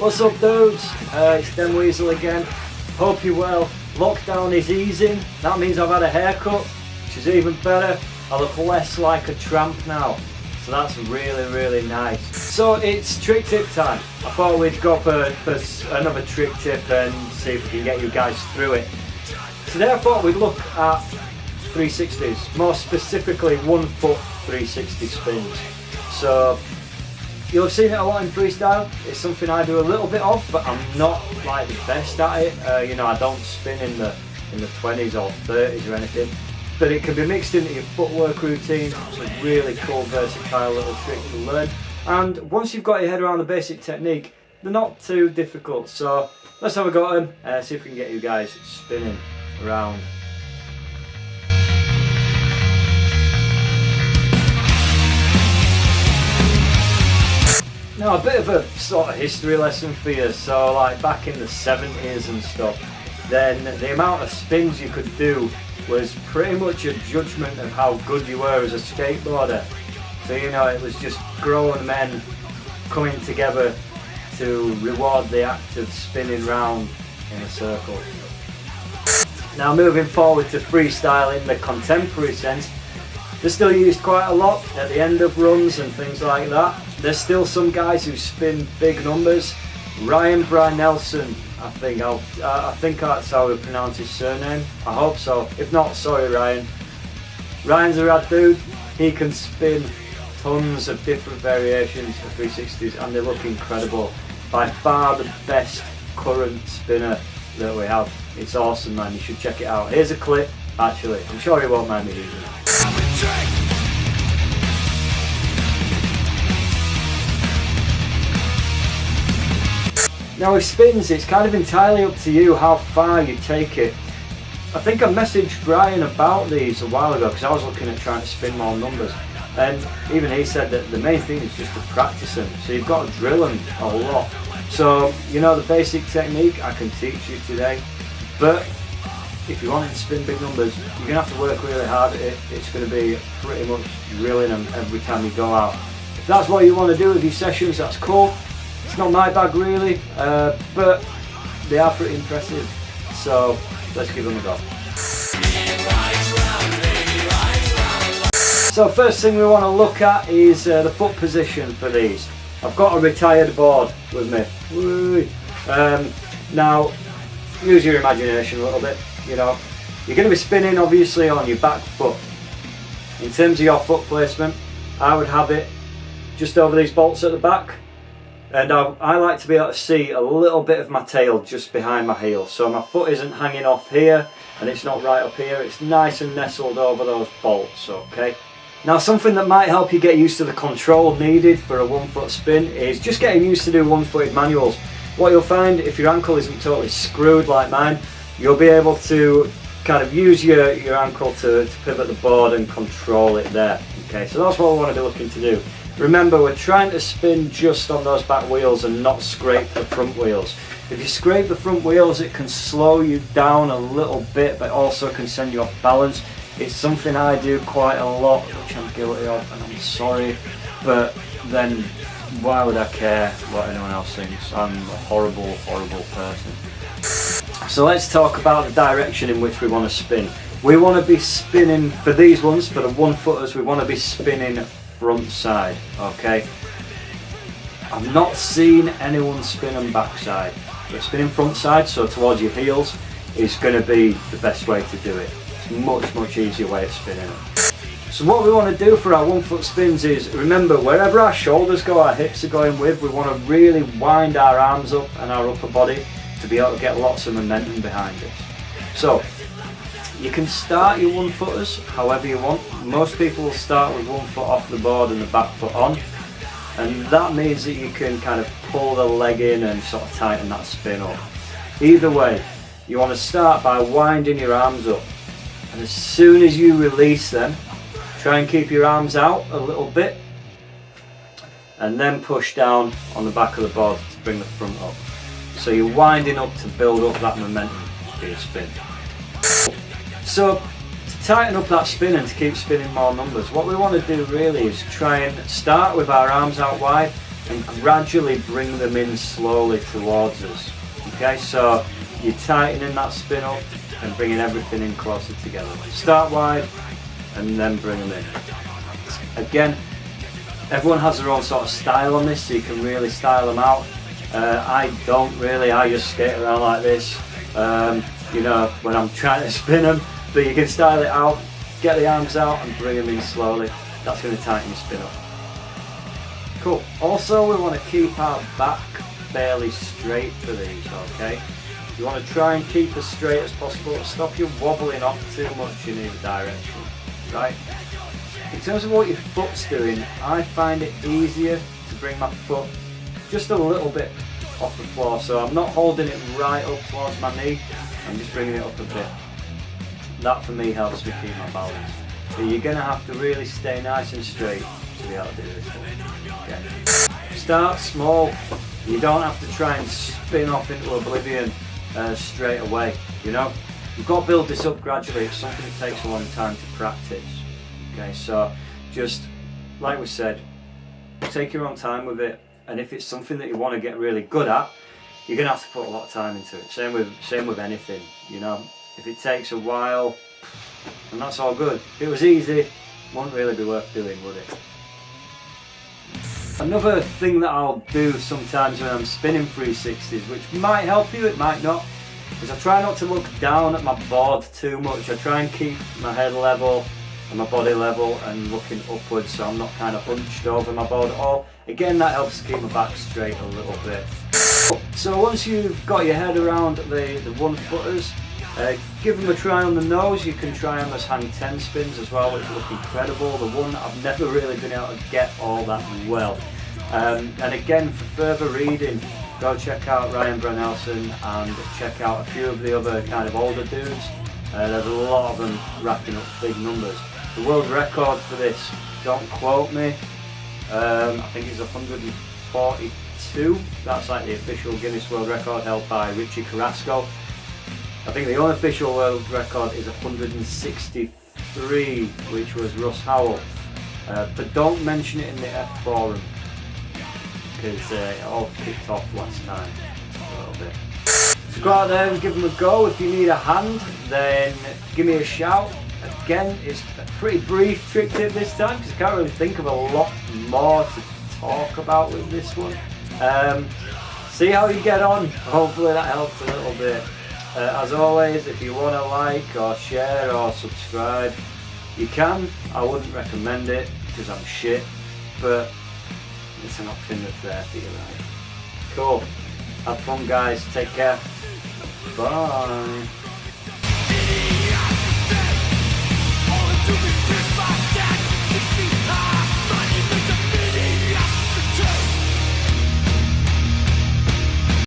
What's up dudes? It's Den Weasel again. Hope you're well. Lockdown is easing. That means I've had a haircut, which is even better. I look less like a tramp now. So that's really nice. So it's trick tip time. I thought we'd go for another trick tip and see if we can get you guys through it. Today I thought we'd look at 360s, more specifically 1 foot 360 spins. So you'll have seen it a lot in freestyle. It's something I do a little bit of, but I'm not like the best at it. You know, I don't spin in the 20s or 30s or anything. But it can be mixed into your footwork routine. It's a really cool, versatile little trick to learn. And once you've got your head around the basic technique, they're not too difficult. So let's have a go at them, see if we can get you guys spinning around. Now a bit of a sort of history lesson for you. So like back in the 70s and stuff, then the amount of spins you could do was pretty much a judgment of how good you were as a skateboarder. So you know, it was just grown men coming together to reward the act of spinning round in a circle. Now moving forward to freestyle in the contemporary sense, they're still used quite a lot at the end of runs and things like that. There's still some guys who spin big numbers. Ryan Nelson, I think that's how we pronounce his surname. I hope so. If not, sorry Ryan. Ryan's a rad dude. He can spin tons of different variations of 360s and they look incredible. By far the best current spinner that we have. It's awesome, man. You should check it out. Here's a clip, actually. I'm sure you won't mind me using it. Now with spins, it's kind of entirely up to you how far you take it. I think I messaged Brian about these a while ago because I was looking at trying to spin more numbers, and even he said that the main thing is just to practice them. So you've got to drill them a lot. So you know, the basic technique I can teach you today, but if you want to spin big numbers, you're going to have to work really hard at it. It's going to be pretty much drilling them every time you go out. If that's what you want to do with these sessions, that's cool. It's not my bag really, but they are pretty impressive, so let's give them a go. So first thing we want to look at is the foot position for these. I've got a retired board with me. Now use your imagination a little bit. You know, you're going to be spinning obviously on your back foot. In terms of your foot placement, I would have it just over these bolts at the back. And I like to be able to see a little bit of my tail just behind my heel. So my foot isn't hanging off here and it's not right up here. It's nice and nestled over those bolts, okay? Now something that might help you get used to the control needed for a 1 foot spin is just getting used to do 1-footed manuals. What you'll find, if your ankle isn't totally screwed like mine, you'll be able to kind of use your ankle to pivot the board and control it there. Okay, so that's what we want to be looking to do. Remember, we're trying to spin just on those back wheels and not scrape the front wheels. If you scrape the front wheels, it can slow you down a little bit, but also can send you off balance. It's something I do quite a lot, which I'm guilty of, and I'm sorry, but then why would I care what anyone else thinks? I'm a horrible person. So let's talk about the direction in which we want to spin. We want to be spinning, for these ones, for the 1-footers, we want to be spinning front side, okay? I've not seen anyone spin on back side, but spinning front side, so towards your heels, is going to be the best way to do it. It's much easier way of spinning it. So what we want to do for our 1-foot spins is, remember, wherever our shoulders go, our hips are going with, we want to really wind our arms up and our upper body to be able to get lots of momentum behind it. So you can start your 1-footers however you want. Most people will start with 1 foot off the board and the back foot on, and that means that you can kind of pull the leg in and sort of tighten that spin up. Either way, you want to start by winding your arms up, and as soon as you release them, try and keep your arms out a little bit and then push down on the back of the board to bring the front up. So you're winding up to build up that momentum for your spin. So to tighten up that spin and to keep spinning more numbers, what we want to do really is try and start with our arms out wide and gradually bring them in slowly towards us. Okay, so you're tightening that spin up and bringing everything in closer together. Start wide and then bring them in. Again, everyone has their own sort of style on this, so you can really style them out. I don't really, I just skate around like this, you know, when I'm trying to spin them, but you can style it out, get the arms out and bring them in slowly. That's going to tighten your spin up. Cool. Also, we want to keep our back fairly straight for these, okay? You want to try and keep as straight as possible to stop you wobbling off too much in either direction, right? In terms of what your foot's doing, I find it easier to bring my foot just a little bit off the floor, so I'm not holding it right up towards my knee, I'm just bringing it up a bit. That for me helps me keep my balance. But you're going to have to really stay nice and straight to be able to do this one. Okay. Start small. You don't have to try and spin off into oblivion straight away, you know. You've got to build this up gradually. It's something that takes a long time to practice. Okay, so just like we said, take your own time with it, and if it's something that you want to get really good at, you're going to have to put a lot of time into it. Same with anything, you know. If it takes a while, and that's all good. If it was easy, it wouldn't really be worth doing, would it? Another thing that I'll do sometimes when I'm spinning 360s, which might help you, it might not, is I try not to look down at my board too much. I try and keep my head level and my body level and looking upwards, so I'm not kind of hunched over my board at all. Again, that helps to keep my back straight a little bit. So once you've got your head around the one-footers, give them a try on the nose. You can try them as hang 10 spins as well, which look incredible. The one I've never really been able to get all that well. And again, for further reading, go check out Ryan Brunelson and check out a few of the other kind of older dudes. There's a lot of them racking up big numbers. The world record for this, don't quote me, I think it's 142. That's like the official Guinness World Record held by Richy Carrasco. I think the unofficial world record is 163, which was Russ Howell. But don't mention it in the F forum, because it all kicked off last time a little bit. So go out there and give them a go. If you need a hand, then give me a shout. Again, it's a pretty brief trick tip this time, because I can't really think of a lot more to talk about with this one. See how you get on. Hopefully that helps a little bit. As always, if you want to like or share or subscribe, you can. I wouldn't recommend it because I'm shit, but it's an option that's there for you, right? Cool. Have fun, guys. Take care. Bye.